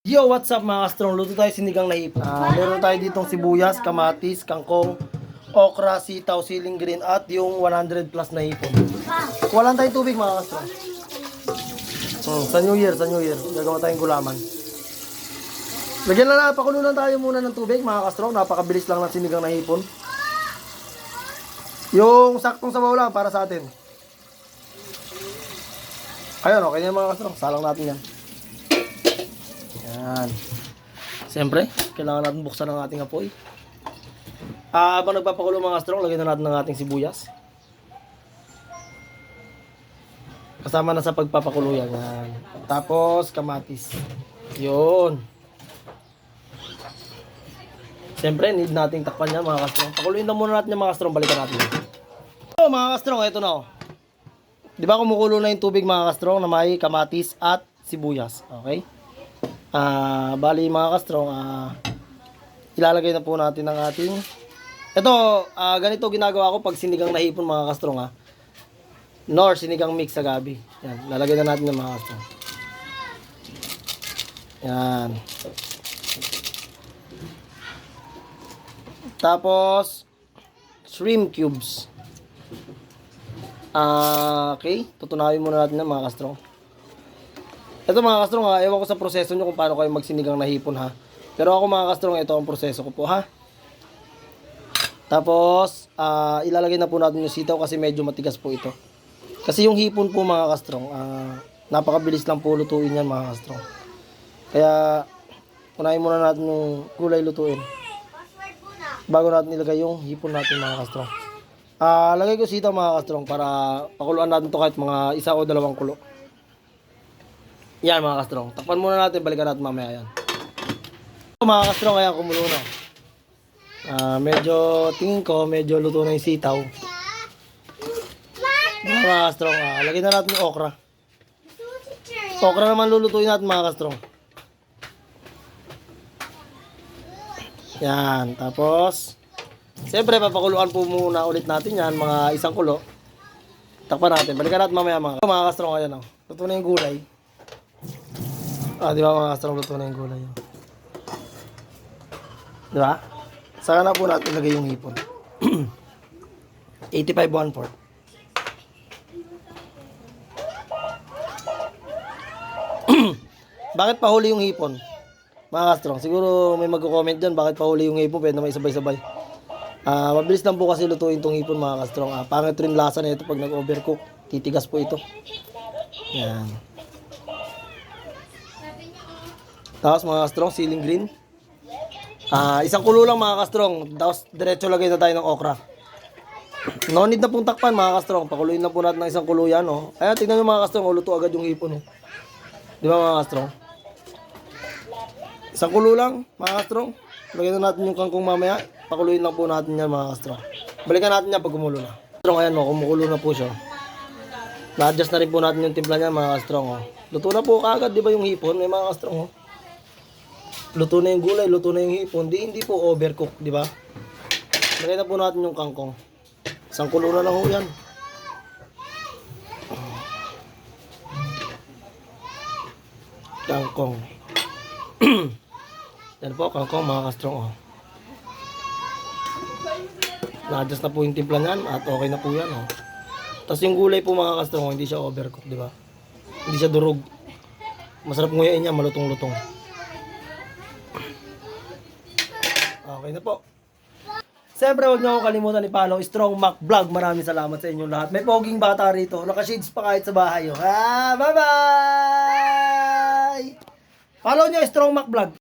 Yo, what's up mga kastrong? Luto tayo sinigang na hipon. Meron tayo ditong sibuyas, kamatis, kangkong, okra, sitaw, siling green at yung 100 plus na hipon. Walang tayong tubig mga kastrong. Sa New Year. Gagawa tayong gulaman. Lagyan na pakulunan tayo muna ng tubig mga kastrong. Napakabilis lang ng sinigang na hipon. Yung saktong sabaw lang para sa atin. Ayun, okay na mga kastrong. Salang natin yan. Yan. Siyempre, kailangan natin buksan ang ating apoy. Habang nagpapakulo mga kastrong, lagyan na natin ng ating sibuyas. Kasama na sa pagpapakulo yan. Yan. Tapos, kamatis. Yun. Siyempre, need nating takpan yan mga kastrong. Pakuluin na muna natin yung mga kastrong. Balikan natin. So, mga kastrong, ito na. Di ba kumukulo na yung tubig mga kastrong na may kamatis at sibuyas. Okay? Bali mga kastrong, ilalagay na po natin ang ating ganito ginagawa ko pag sinigang na hipon mga kastrong nor sinigang mix sa gabi. Yan, lalagay na natin ng mga kastrong. Yan. Tapos shrimp cubes. Okay, tutunawin muna natin ng mga kastrong. Ito mga kastrong ewan ko sa proseso nyo kung paano kayo magsinigang na hipon ha. Pero ako mga kastrong, ito ang proseso ko po ha. Tapos, ilalagay na po natin yung sitaw kasi medyo matigas po ito. Kasi yung hipon po mga kastrong, napakabilis lang po lutuin yan mga kastrong. Kaya, unahin muna natin yung gulay lutuin. Bago natin ilagay yung hipon natin mga kastrong. Lagay ko sitaw mga kastrong para pakuluan natin to kahit mga 1 o 2 kulo. Yan mga kastrong. Takpan muna natin. Balikan natin mamaya yan. Mga kastrong, ayan kumulo na. Tingin ko, medyo luto na yung sitaw. Mga kastrong, lagyan na natin yung okra. Okra naman lulutuin natin mga kastrong. Yan. Tapos, siyempre papakuluan po muna ulit natin yan. Mga 1 kulo. Takpan natin. Balikan natin mamaya mga kastrong. Ayan o. Luto na yung gulay. Di ba mga kastrong, luto na yung gulay yun. Di ba? Saka na po natin ilagay yung hipon. 85 1/4. Bakit pahuli yung hipon? Mga kastrong, siguro may magko-comment dyan. Bakit pahuli yung hipon? Pwede naman sabay-sabay. Mabilis lang po kasi lutuin tong hipon mga kastrong. Pangit rin lasa na ito pag nag-overcook. Titigas po ito. Yan. Tapos mga kastrong, siling green. 1 kulo lang mga kastrong. Tapos diretso lagay na tayo ng okra. No need na pong takpan mga kastrong. Pakuluin na po natin ng 1 kulo yan. Ayan, tignan nyo mga kastrong. Luto agad yung hipon. Di ba mga kastrong? 1 kulo lang mga kastrong. Lagyan na natin yung kangkong mamaya. Pakuluin lang po natin yan mga kastrong. Balikan natin yan pag kumulo na. Kastrong, ayan kumukulo na po siya. Na-adjust na rin po natin yung timpla niya mga kastrong. Luto na po kagad, di ba yung hipon? May mga kastrong luto na yung gulay, luto na yung hipon. Hindi po overcook, di ba? Lagay na po natin yung kangkong. 1 kulo na lang ho yan. Kangkong. Yan po, kangkong mga kastrong. Na-adjust na po yung timpla niyan at okay na po yan. Tapos yung gulay po mga kastrong, hindi siya overcook, di ba? Hindi siya durog. Masarap nguyain niya, malutong-lutong. Okay na po. Siyempre, huwag niyo akong kalimutan i-follow Strong Mac Vlog. Maraming salamat sa inyong lahat. May poging bata rito. Naka-shades pa kahit sa bahay. Bye-bye! Follow niyo Strong Mac Vlog.